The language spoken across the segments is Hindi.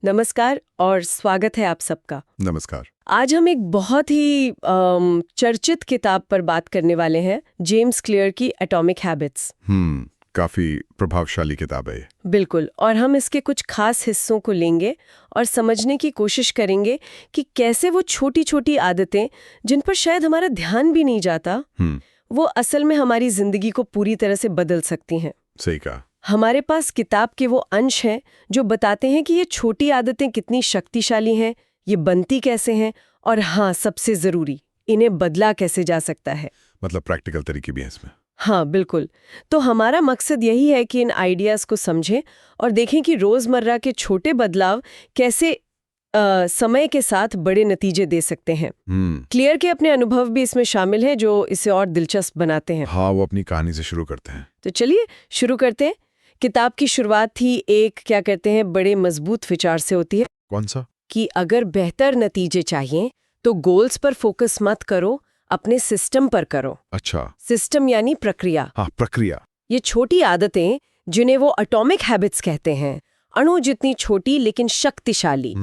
नमस्कार और स्वागत है आप सबका। नमस्कार। आज हम एक बहुत ही चर्चित किताब पर बात करने वाले हैं, जेम्स क्लियर की एटॉमिक हैबिट्स। काफी प्रभावशाली किताब है ये। बिल्कुल, और हम इसके कुछ खास हिस्सों को लेंगे और समझने की कोशिश करेंगे कि कैसे वो छोटी छोटी आदतें जिन पर शायद हमारा ध्यान भी नहीं जाता, वो असल में हमारी जिंदगी को पूरी तरह से बदल सकती हैं। सही कहा। हमारे पास किताब के वो अंश हैं जो बताते हैं कि ये छोटी आदतें कितनी शक्तिशाली हैं, ये बनती कैसे हैं, और हाँ, सबसे जरूरी, इन्हें बदला कैसे जा सकता है। मतलब प्रैक्टिकल तरीके भी हैं इसमें। हाँ बिल्कुल। तो हमारा मकसद यही है कि इन आइडियाज को समझें और देखें कि रोजमर्रा के छोटे बदलाव कैसे समय के साथ बड़े नतीजे दे सकते हैं। क्लियर के अपने अनुभव भी इसमें शामिल हैं जो इसे और दिलचस्प बनाते हैं। हाँ, वो अपनी कहानी से शुरू करते हैं। तो चलिए शुरू करते हैं। किताब की शुरुआत थी एक क्या कहते हैं बड़े मजबूत विचार से होती है। कौन सा? कि अगर बेहतर नतीजे चाहिए तो गोल्स पर फोकस मत करो, अपने सिस्टम पर करो। अच्छा। सिस्टम यानी प्रक्रिया। हाँ, प्रक्रिया। ये छोटी आदतें जिन्हें वो एटॉमिक हैबिट्स कहते हैं, अणु जितनी छोटी लेकिन शक्तिशाली,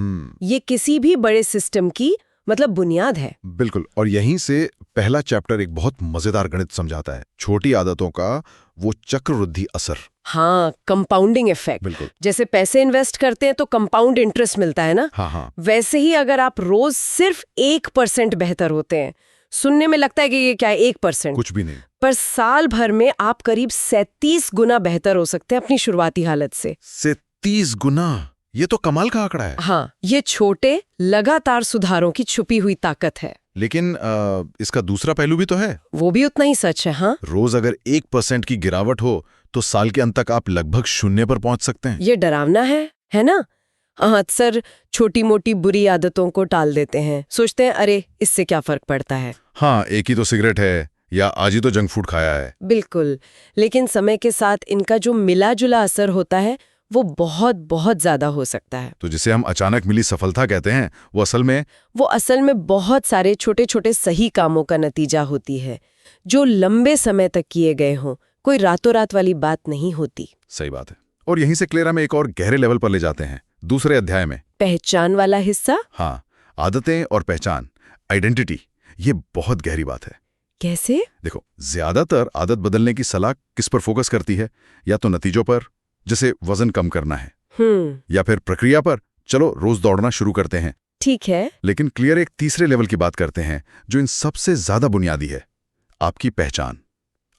ये किसी भी बड़े सिस्टम की मतलब बुनियाद है। बिल्कुल। और यहीं से पहला चैप्टर एक बहुत मजेदार गणित समझाता है, छोटी आदतों का वो चक्रवृद्धि असर। हाँ, कंपाउंडिंग इफेक्ट। बिल्कुल। जैसे पैसे इन्वेस्ट करते हैं तो कंपाउंड इंटरेस्ट मिलता है ना। हाँ। वैसे ही अगर आप रोज सिर्फ 1% बेहतर होते हैं, सुनने में लगता है कि ये क्या है 1%, कुछ भी नहीं, पर साल भर में आप करीब 37 गुना बेहतर हो सकते हैं अपनी शुरुआती हालत से। 37 गुना, ये तो कमाल का आंकड़ा है। हाँ, ये छोटे लगातार सुधारों की छुपी हुई ताकत है। लेकिन इसका दूसरा पहलू भी तो है। वो भी उतना ही सच है। हाँ, रोज अगर 1% की गिरावट हो तो साल के अंत तक आप लगभग 0 पर पहुंच सकते हैं। ये डरावना है ना। अक्सर छोटी मोटी बुरी आदतों को टाल देते हैं, सोचते हैं अरे इससे क्या फर्क पड़ता है। हाँ, एक ही तो सिगरेट है या आज ही तो जंक फूड खाया है। बिल्कुल, लेकिन समय के साथ इनका जो मिला जुला असर होता है वो बहुत बहुत ज्यादा हो सकता है। तो जिसे हम अचानक मिली सफलता कहते हैं, वो असल में बहुत सारे छोटे छोटे सही कामों का नतीजा होती है जो लंबे समय तक किए गए हों। कोई रातों रात वाली बात नहीं होती। सही बात है। और यहीं से क्लेरा में एक और गहरे लेवल पर ले जाते हैं, दूसरे अध्याय में पहचान वाला हिस्सा। हाँ, आदतें और पहचान, आइडेंटिटी, ये बहुत गहरी बात है। कैसे? देखो, ज्यादातर आदत बदलने की सलाह किस पर फोकस करती है? या तो नतीजों पर, जैसे वजन कम करना है, या फिर प्रक्रिया पर, चलो रोज दौड़ना शुरू करते हैं। ठीक है। लेकिन क्लियर एक तीसरे लेवल की बात करते हैं जो इन सबसे ज्यादा बुनियादी है, आपकी पहचान।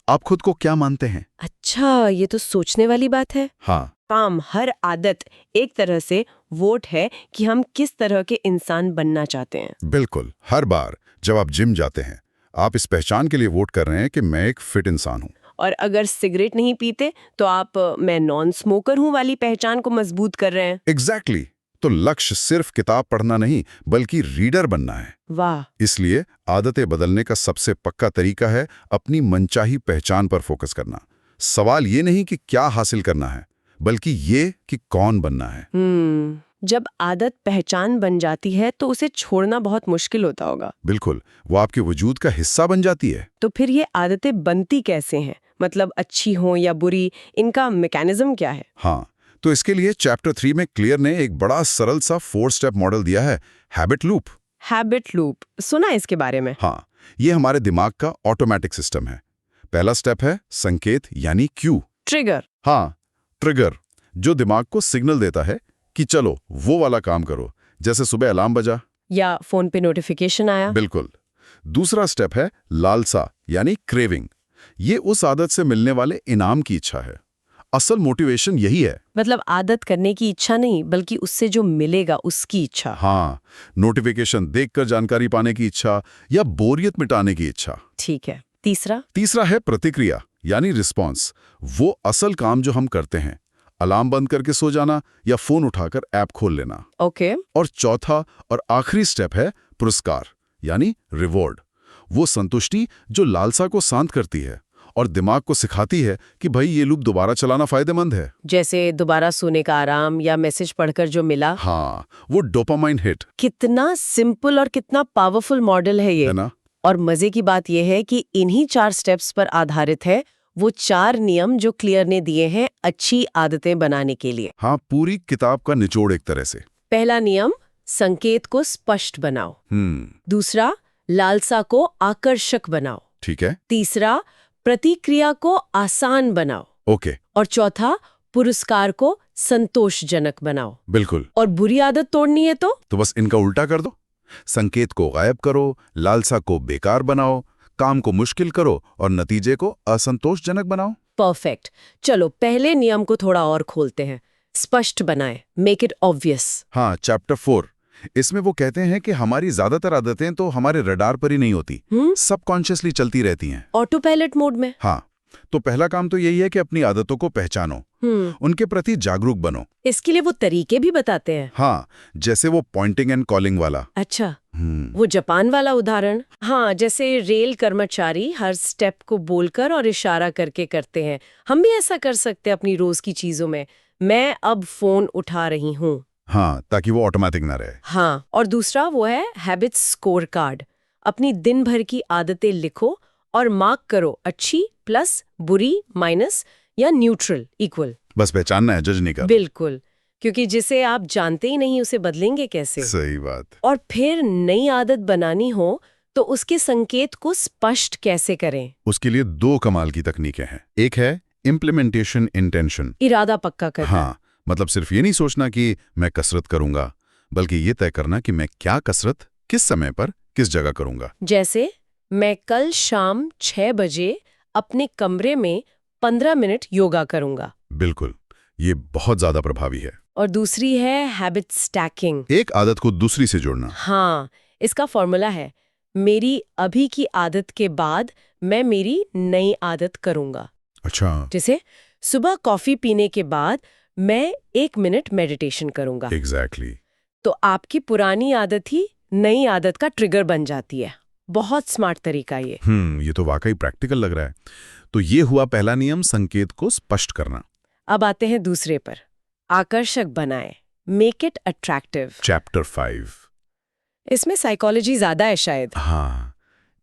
आप खुद को क्या मानते हैं? अच्छा, ये तो सोचने वाली बात है। हाँ, काम, हर आदत एक तरह से वोट है कि हम किस तरह के इंसान बनना चाहते हैं। बिल्कुल। हर बार जब आप जिम जाते हैं, आप इस पहचान के लिए वोट कर रहे हैं कि मैं एक फिट इंसान हूं। और अगर सिगरेट नहीं पीते तो आप मैं नॉन स्मोकर हूं वाली पहचान को मजबूत कर रहे हैं। एग्जैक्टली। तो लक्ष्य सिर्फ किताब पढ़ना नहीं, बल्कि रीडर बनना है। वाह। इसलिए आदतें बदलने का सबसे पक्का तरीका है अपनी मनचाही पहचान पर फोकस करना। सवाल ये नहीं कि क्या हासिल करना है, बल्कि ये कि कौन बनना है। जब आदत पहचान बन जाती है तो उसे छोड़ना बहुत मुश्किल होता होगा। बिल्कुल, वो आपके वजूद का हिस्सा बन जाती है। तो फिर ये आदतें बनती कैसे हैं? मतलब अच्छी हो या बुरी, इनका मैकेनिज्म क्या है? हाँ, तो इसके लिए चैप्टर 3 में क्लियर ने एक बड़ा सरल सा 4 स्टेप मॉडल दिया है, हैबिट लूप। हैबिट लूप, सुना है इसके बारे में। हाँ, ये हमारे दिमाग का ऑटोमेटिक सिस्टम है। पहला स्टेप है संकेत यानी क्यू। ट्रिगर। हाँ, ट्रिगर, जो दिमाग को सिग्नल देता है कि चलो वो वाला काम करो, जैसे सुबह अलार्म बजा या फोन पे नोटिफिकेशन आया। बिल्कुल। दूसरा स्टेप है लालसा यानी क्रेविंग। ये उस आदत से मिलने वाले इनाम की इच्छा है। असल मोटिवेशन यही है। मतलब आदत करने की इच्छा नहीं, बल्कि उससे जो मिलेगा उसकी इच्छा। हाँ, नोटिफिकेशन देखकर जानकारी पाने की इच्छा या बोरियत मिटाने की इच्छा। ठीक है। तीसरा है प्रतिक्रिया यानी रिस्पॉन्स। वो असल काम जो हम करते हैं, अलार्म बंद करके सो जाना या फोन उठाकर ऐप खोल लेना। ओके। और चौथा और आखिरी स्टेप है पुरस्कार यानी रिवॉर्ड। वो संतुष्टि जो लालसा को शांत करती है और दिमाग को सिखाती है कि भाई ये लूप दोबारा चलाना फायदेमंद है। जैसे दोबारा सोने का आराम या मैसेज पढ़कर जो मिला। हाँ, वो डोपामाइन हिट। कितना सिंपल और कितना पावरफुल मॉडल है ये, है ना? और मजे की बात यह है कि इन्हीं 4 स्टेप्स पर आधारित है वो 4 नियम जो क्लियर ने दिए हैं अच्छी आदतें बनाने के लिए। हाँ, पूरी किताब का निचोड़ एक तरह से। पहला नियम, संकेत को स्पष्ट बनाओ। दूसरा, लालसा को आकर्षक बनाओ। ठीक है। तीसरा, प्रतिक्रिया को आसान बनाओ। ओके। और चौथा, पुरस्कार को संतोषजनक बनाओ। बिल्कुल। और बुरी आदत तोड़नी है तो बस इनका उल्टा कर दो। संकेत को गायब करो, लालसा को बेकार बनाओ, काम को मुश्किल करो और नतीजे को असंतोषजनक बनाओ। परफेक्ट। चलो पहले नियम को थोड़ा और खोलते हैं। स्पष्ट बनाएं, मेक इट ऑब्वियस। हाँ, चैप्टर 4। इसमें वो कहते हैं कि हमारी ज्यादातर आदतें तो हमारे रडार पर ही नहीं होती, सबकॉन्शियसली चलती रहती हैं, ऑटो पायलट मोड में। हाँ, तो पहला काम तो यही है कि अपनी आदतों को पहचानो, उनके प्रति जागरूक बनो। इसके लिए वो तरीके भी बताते हैं। हाँ, जैसे वो पॉइंटिंग एंड कॉलिंग वाला। अच्छा, वो जापान वाला उदाहरण। हाँ, जैसे रेल कर्मचारी हर स्टेप को बोलकर और इशारा करके करते हैं, हम भी ऐसा कर सकते हैं अपनी रोज की चीजों में। मैं अब फोन उठा रही हूँ। हाँ, ताकि वो ऑटोमेटिक ना रहे। हाँ, और दूसरा वो है हैबिट स्कोर कार्ड। अपनी दिन भर की आदतें लिखो और मार्क करो, अच्छी प्लस, बुरी माइनस या न्यूट्रल इक्वल। बस पहचानना है, जज नहीं करना। बिल्कुल, क्योंकि जिसे आप जानते ही नहीं उसे बदलेंगे कैसे। सही बात। और फिर नई आदत बनानी हो तो उसके संकेत को स्पष्ट कैसे करें? उसके लिए 2 कमाल की तकनीकें हैं। एक है इम्प्लीमेंटेशन इंटेंशन, इरादा पक्का करना। हाँ, मतलब सिर्फ ये नहीं सोचना कि मैं कसरत करूंगा, बल्कि ये तय करना कि मैं क्या कसरत, किस समय पर, किस जगह करूंगा। जैसे मैं कल शाम 6 बजे अपने कमरे में 15 मिनट योगा करूंगा। बिल्कुल, ये बहुत ज्यादा प्रभावी है। और दूसरी है हैबिट स्टैकिंग। एक आदत को दूसरी से जोड़ना। हाँ, इसका फॉर्मूला है, मेरी अभी की आदत के बाद मैं मेरी नई आदत करूंगा। अच्छा। जैसे सुबह कॉफी पीने के बाद मैं 1 मिनट मेडिटेशन करूंगा। एग्जैक्टली। तो आपकी पुरानी आदत ही नई आदत का ट्रिगर बन जाती है। बहुत स्मार्ट तरीका ये। ये तो वाकई प्रैक्टिकल लग रहा है। तो ये हुआ पहला नियम, संकेत को स्पष्ट करना। अब आते हैं दूसरे पर, आकर्षक बनाएं, मेक इट अट्रैक्टिव। चैप्टर 5। इसमें साइकोलॉजी ज्यादा है शायद। हाँ,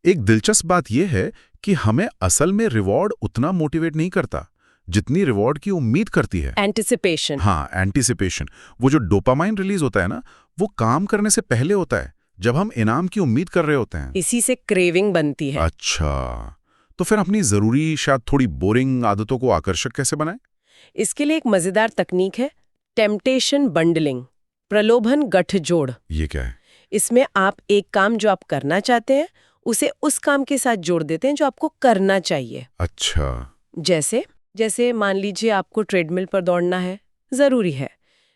एक दिलचस्प बात यह है कि हमें असल में रिवॉर्ड उतना मोटिवेट नहीं करता जितनी रिवॉर्ड की उम्मीद करती है। एंटिसिपेशन। हाँ, एंटिसिपेशन। वो जो डोपामाइन रिलीज होता है ना, वो काम करने से पहले होता है, जब हम इनाम की उम्मीद कर रहे होते हैं। इसी से क्रेविंग बनती है। अच्छा, तो फिर अपनी जरूरी, शायद थोड़ी बोरिंग आदतों को आकर्षक कैसे बनाएं? इसके लिए एक मजेदार तकनीक है, टेम्पटेशन बंडलिंग, प्रलोभन गठजोड़। ये क्या है? इसमें आप एक काम जो आप करना चाहते हैं उसे उस काम के साथ जोड़ देते हैं जो आपको करना चाहिए। अच्छा। जैसे मान लीजिए आपको ट्रेडमिल पर दौड़ना है, जरूरी है,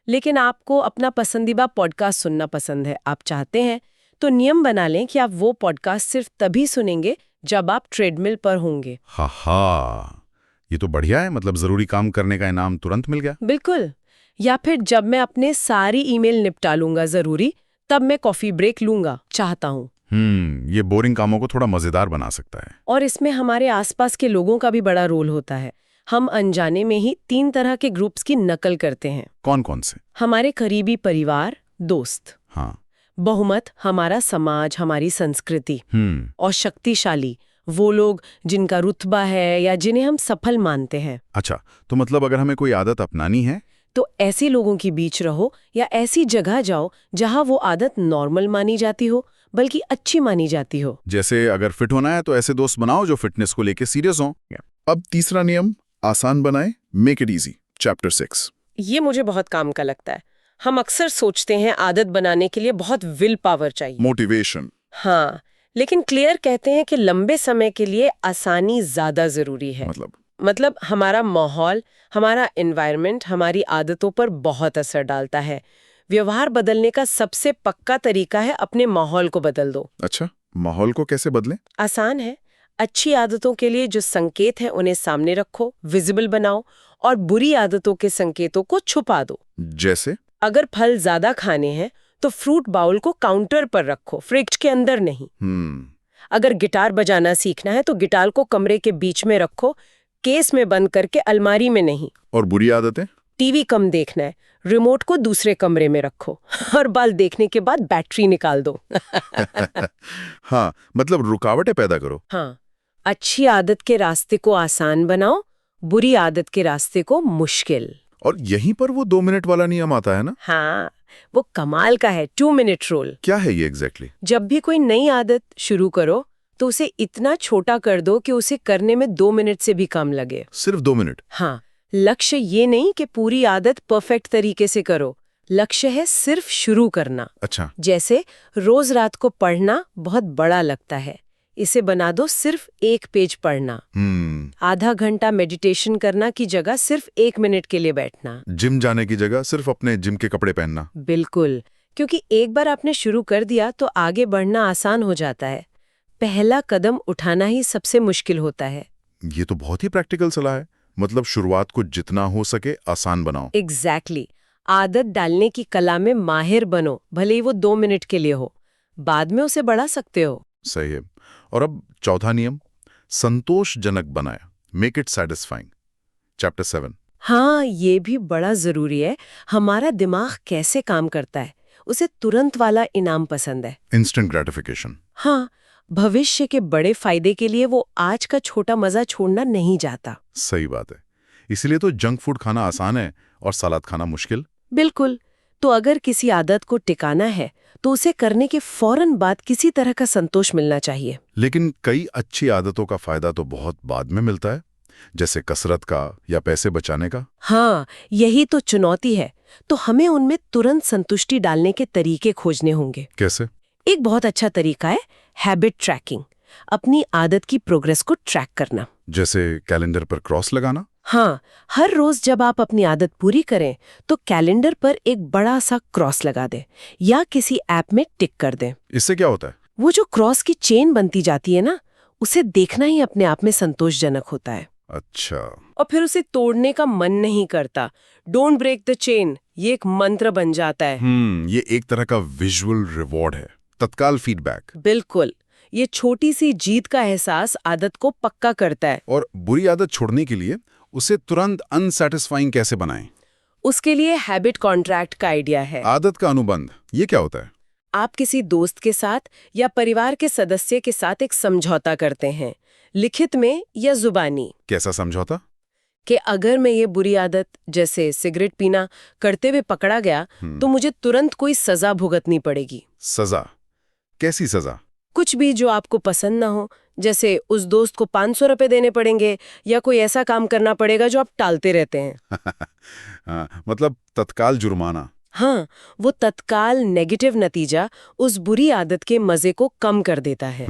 लेकिन आपको अपना पसंदीदा पॉडकास्ट सुनना पसंद है, आप चाहते हैं, तो नियम बना लें कि आप वो पॉडकास्ट सिर्फ तभी सुनेंगे जब आप ट्रेडमिल पर होंगे। हा, ये तो बढ़िया है, मतलब जरूरी काम करने का इनाम तुरंत मिल गया। बिल्कुल। या फिर जब मैं अपने सारी ईमेल निपटा लूंगा जरूरी, तब मैं कॉफी ब्रेक लूंगा, चाहता हूँ। ये बोरिंग कामों को थोड़ा मजेदार बना सकता है। और इसमें हमारे आसपास के लोगों का भी बड़ा रोल होता है। हम अनजाने में ही 3 तरह के ग्रुप्स की नकल करते हैं। कौन कौन से? हमारे करीबी परिवार, दोस्त। हाँ। बहुमत हमारा समाज, हमारी संस्कृति। और शक्तिशाली वो लोग जिनका रुतबा है या जिन्हें हम सफल मानते हैं। अच्छा, तो मतलब अगर हमें कोई आदत अपनानी है तो ऐसे लोगों के बीच रहो या ऐसी जगह जाओ जहां वो आदत नॉर्मल मानी जाती हो, बल्कि अच्छी मानी जाती हो। जैसे अगर फिट होना है तो ऐसे दोस्त बनाओ जो फिटनेस को लेके सीरियस हों। अब तीसरा नियम, आसान बनाए, मेक इट इजी। चैप्टर 6। ये मुझे बहुत काम का लगता है। हम अक्सर सोचते हैं आदत बनाने के लिए बहुत विल पावर चाहिए, मोटिवेशन। हाँ, लेकिन क्लियर कहते हैं कि लंबे समय के लिए आसानी ज्यादा जरूरी है। मतलब हमारा माहौल, हमारा एनवायरनमेंट हमारी आदतों पर बहुत असर डालता है। व्यवहार बदलने का सबसे पक्का तरीका है अपने माहौल को बदल दो। अच्छा, माहौल को कैसे बदलें? आसान है। अच्छी आदतों के लिए जो संकेत हैं उन्हें सामने रखो, विजिबल बनाओ, और बुरी आदतों के संकेतों को छुपा दो। जैसे अगर फल ज्यादा खाने हैं तो फ्रूट बाउल को काउंटर पर रखो, फ्रिज के अंदर नहीं। अगर गिटार बजाना सीखना है तो गिटार को कमरे के बीच में रखो, केस में बंद करके अलमारी में नहीं। और बुरी आदतें? टीवी कम देखना है, रिमोट को दूसरे कमरे में रखो। हर बार देखने के बाद बैटरी निकाल दो। हाँ, मतलब रुकावटें पैदा करो। हाँ, अच्छी आदत के रास्ते को आसान बनाओ, बुरी आदत के रास्ते को मुश्किल। और यहीं पर वो 2 मिनट वाला नियम आता है ना? हाँ, वो कमाल का है 2 मिनट रूल। क्या है ये एग्जैक्टली? जब भी कोई नई आदत शुरू करो तो उसे इतना छोटा कर दो कि उसे करने में 2 मिनट से भी कम लगे। सिर्फ 2 मिनट? हाँ, लक्ष्य ये नहीं कि पूरी आदत परफेक्ट तरीके से करो, लक्ष्य है सिर्फ शुरू करना। अच्छा। जैसे रोज रात को पढ़ना बहुत बड़ा लगता है, इसे बना दो सिर्फ 1 पेज पढ़ना। आधा घंटा मेडिटेशन करना की जगह सिर्फ 1 मिनट के लिए बैठना। जिम जाने की जगह सिर्फ अपने जिम के कपड़े पहनना। बिल्कुल, क्योंकि एक बार आपने शुरू कर दिया तो आगे बढ़ना आसान हो जाता है। पहला कदम उठाना ही सबसे मुश्किल होता है। ये तो बहुत ही प्रैक्टिकल सलाह है। मतलब शुरुआत को जितना हो सके आसान बनाओ। एग्जैक्टली। आदत डालने की कला में माहिर बनो, भले ही वो 2 मिनट के लिए हो, बाद में उसे बढ़ा सकते हो। सही है। और अब चौथा नियम, संतोषजनक बनाया, मेक इट सैटिस्फाइंग, चैप्टर 7। हाँ, ये भी बड़ा जरूरी है। हमारा दिमाग कैसे काम करता है, उसे तुरंत वाला इनाम पसंद है, इंस्टेंट ग्रेटिफिकेशन। हाँ, भविष्य के बड़े फायदे के लिए वो आज का छोटा मजा छोड़ना नहीं चाहता। सही बात है। इसलिए तो जंक फूड खाना आसान है और सलाद खाना मुश्किल। बिल्कुल। तो अगर किसी आदत को टिकाना है तो उसे करने के फौरन बाद किसी तरह का संतोष मिलना चाहिए। लेकिन कई अच्छी आदतों का फायदा तो बहुत बाद में मिलता है, जैसे कसरत का या पैसे बचाने का। हाँ, यही तो चुनौती है। तो हमें उनमें तुरंत संतुष्टि डालने के तरीके खोजने होंगे। कैसे? एक बहुत अच्छा तरीका है हैबिट ट्रैकिंग, अपनी आदत की प्रोग्रेस को ट्रैक करना। जैसे कैलेंडर पर क्रॉस लगाना? हाँ, हर रोज जब आप अपनी आदत पूरी करें तो कैलेंडर पर एक बड़ा सा क्रॉस लगा दें या किसी ऐप में टिक कर दें। इससे क्या होता है? वो जो क्रॉस की चेन बनती जाती है ना, उसे देखना ही अपने आप में संतोषजनक होता है। अच्छा। और फिर उसे तोड़ने का मन नहीं करता। डोंट ब्रेक द चेन, ये एक मंत्र बन जाता है। ये एक तरह का विजुअल रिवॉर्ड है, तत्काल फीडबैक। बिल्कुल, ये छोटी सी जीत का एहसास आदत को पक्का करता है। और बुरी आदत छोड़ने के लिए उसे तुरंत अनसैटिस्फाइंग कैसे बनाएं? उसके लिए हैबिट कॉन्ट्रैक्ट का आइडिया है। आदत का अनुबंध, ये क्या होता है? आप किसी दोस्त के साथ या परिवार के सदस्य के साथ एक समझौता करते हैं, लिखित में या जुबानी। कैसा समझौता? कि अगर मैं ये बुरी आदत जैसे सिगरेट पीना करते हुए पकड़ा गया तो मुझे तुरंत कोई सजा भुगतनी पड़ेगी। सजा? कैसी सजा? कुछ भी जो आपको पसंद ना हो, जैसे उस दोस्त को 500 रुपए देने पड़ेंगे या कोई ऐसा काम करना पड़ेगा जो आप टालते रहते हैं। हाँ, मतलब तत्काल जुर्माना। हाँ, वो तत्काल नेगेटिव नतीजा उस बुरी आदत के मजे को कम कर देता है।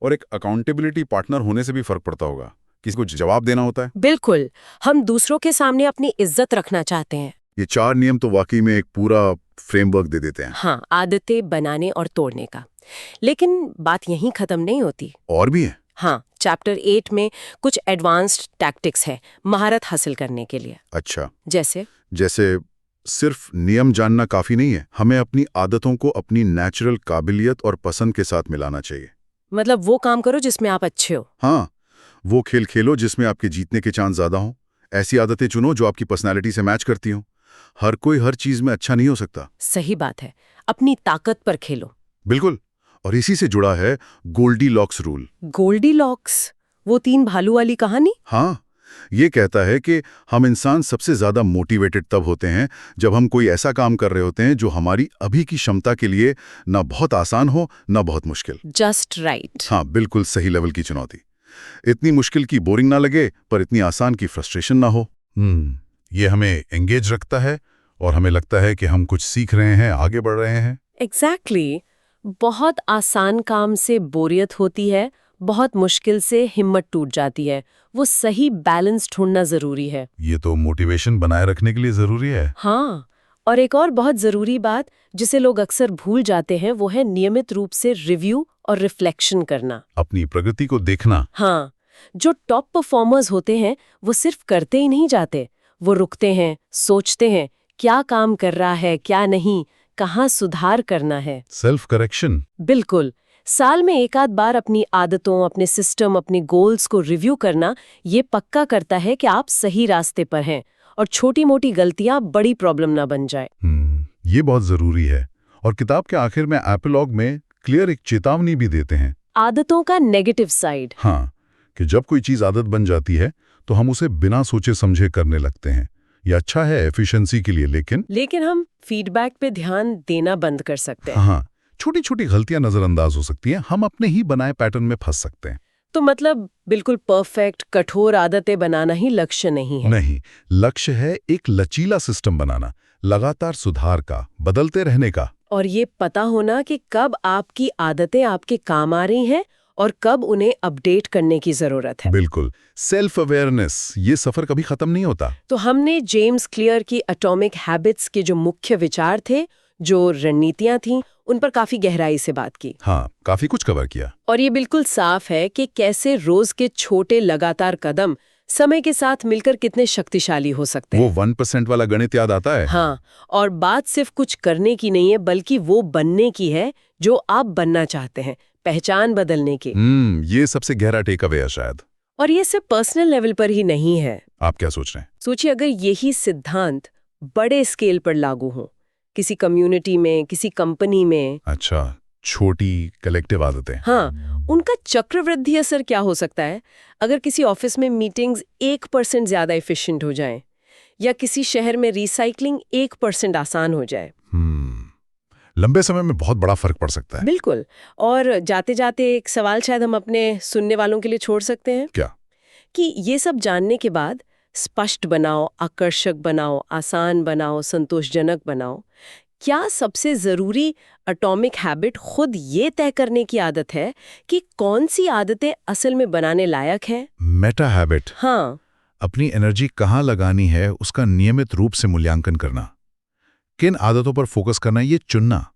और एक अकाउंटेबिलिटी पार्टनर होने से भी फर्क पड़ता होगा, किसी को जवाब देना होता है। बिल्कुल, हम दूसरों के सामने अपनी इज्जत रखना चाहते हैं। ये 4 नियम तो वाकई में एक पूरा फ्रेमवर्क दे देते हैं। हाँ, आदतें बनाने और तोड़ने का। लेकिन बात यहीं खत्म नहीं होती। और भी है? हाँ, चैप्टर 8 में कुछ एडवांस्ड टैक्टिक्स है महारत हासिल करने के लिए। अच्छा। जैसे सिर्फ नियम जानना काफी नहीं है, हमें अपनी आदतों को अपनी नेचुरल काबिलियत और पसंद के साथ मिलाना चाहिए। मतलब वो काम करो जिसमें आप अच्छे हो। हाँ, वो खेल खेलो जिसमें आपके जीतने के चांस ज्यादा हों। ऐसी आदतें चुनो जो आपकी पर्सनैलिटी से मैच करती हों। हर कोई हर चीज में अच्छा नहीं हो सकता। सही बात है, अपनी ताकत पर खेलो। बिल्कुल। और इसी से जुड़ा है गोल्डीलॉक्स रूल। गोल्डीलॉक्स, वो 3 भालू वाली कहानी? हाँ, ये कहता है कि हम इंसान सबसे ज्यादा मोटिवेटेड तब होते हैं जब हम कोई ऐसा काम कर रहे होते हैं जो हमारी अभी की क्षमता के लिए ना बहुत आसान हो ना बहुत मुश्किल। Just right. हाँ, बिल्कुल सही लेवल की चुनौती। इतनी मुश्किल की बोरिंग ना लगे पर इतनी आसान की फ्रस्ट्रेशन ना हो। ये हमें एंगेज रखता है और हमें लगता है कि हम कुछ सीख रहे हैं, आगे बढ़ रहे हैं। एग्जैक्टली। बहुत आसान काम से बोरियत होती है, बहुत मुश्किल से हिम्मत टूट जाती है। वो सही बैलेंस ढूंढना जरूरी है। ये तो मोटिवेशन बनाए रखने के लिए जरूरी है। हाँ, और एक और बहुत जरूरी बात जिसे लोग अक्सर भूल जाते हैं वो है नियमित रूप से रिव्यू और रिफ्लेक्शन करना, अपनी प्रगति को देखना। हाँ, जो टॉप परफॉर्मर्स होते हैं वो सिर्फ करते ही नहीं जाते, वो रुकते हैं, सोचते हैं क्या काम कर रहा है क्या नहीं, कहाँ सुधार करना है। Self correction. बिल्कुल। साल में एक आध बार अपनी आदतों, अपने सिस्टम, अपने गोल्स को रिव्यू करना ये पक्का करता है कि आप सही रास्ते पर हैं और छोटी मोटी गलतियां बड़ी प्रॉब्लम ना बन जाए। ये बहुत जरूरी है। और किताब के आखिर में एपिलॉग में क्लियर एक चेतावनी भी देते हैं, आदतों का नेगेटिव साइड। हाँ, कि जब कोई चीज आदत बन जाती है तो हम उसे बिना सोचे समझे करने लगते हैं। ये अच्छा है एफिशिएंसी के लिए, लेकिन हम फीडबैक पे ध्यान देना बंद कर सकते हैं। हाँ, छोटी छोटी गलतियां नजरअंदाज हो सकती हैं, हम अपने ही बनाए पैटर्न में फंस सकते हैं। तो मतलब बिल्कुल परफेक्ट कठोर आदतें बनाना ही लक्ष्य नहीं है। नहीं, लक्ष्य है एक लचीला सिस्टम बनाना, लगातार सुधार का, बदलते रहने का। और ये पता होना कि कब आपकी आदतें आपके काम आ रही हैं और कब उन्हें अपडेट करने की जरूरत है। बिल्कुल, सेल्फ अवेयरनेस, ये सफर कभी खत्म नहीं होता। तो हमने जेम्स क्लियर की एटॉमिक हैबिट्स के जो मुख्य विचार थे, जो रणनीतियां थीं, उन पर काफी गहराई से बात की। हाँ, काफी कुछ कवर किया। और ये बिल्कुल साफ है कि कैसे रोज के छोटे लगातार कदम समय के साथ मिलकर कितने शक्तिशाली हो सकते हैं। वो 1% वाला गणित याद आता है? हाँ, और बात सिर्फ कुछ करने की नहीं है, बल्कि वो बनने की है जो आप बनना चाहते हैं, पहचान बदलने की। ये सबसे गहरा टेक अवे है शायद। और ये सिर्फ पर्सनल लेवल पर ही नहीं है। आप क्या सोच रहे हैं? सोचिए, अगर यही सिद्धांत बड़े स्केल पर लागू हो, किसी कम्युनिटी में, किसी कंपनी में। अच्छा, छोटी कलेक्टिव आदतें। हाँ, उनका चक्रवृद्धि असर क्या हो सकता है? अगर किसी ऑफिस में मीटिंग्स 1% ज्यादा एफिशिएंट हो जाएं, या किसी शहर में रिसाइकलिंग 1% आसान हो जाए। लंबे समय में बहुत बड़ा फर्क पड़ सकता है। बिल्कुल। और जाते जाते एक सवाल शायद हम अपने सुनने वालों के लिए छोड़ सकते हैं। क्या? कि ये सब जानने के बाद स्पष्ट बनाओ, आकर्षक बनाओ, आसान बनाओ, संतोषजनक बनाओ, क्या सबसे जरूरी एटॉमिक हैबिट खुद ये तय करने की आदत है कि कौन सी आदतें असल में बनाने लायक है? Meta habit. हाँ, अपनी एनर्जी कहाँ लगानी है उसका नियमित रूप से मूल्यांकन करना, किन आदतों पर फोकस करना, ये चुनना,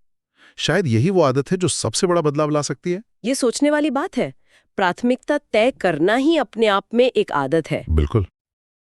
शायद यही वो आदत है जो सबसे बड़ा बदलाव ला सकती है। ये सोचने वाली बात है। प्राथमिकता तय करना ही अपने आप में एक आदत है। बिल्कुल।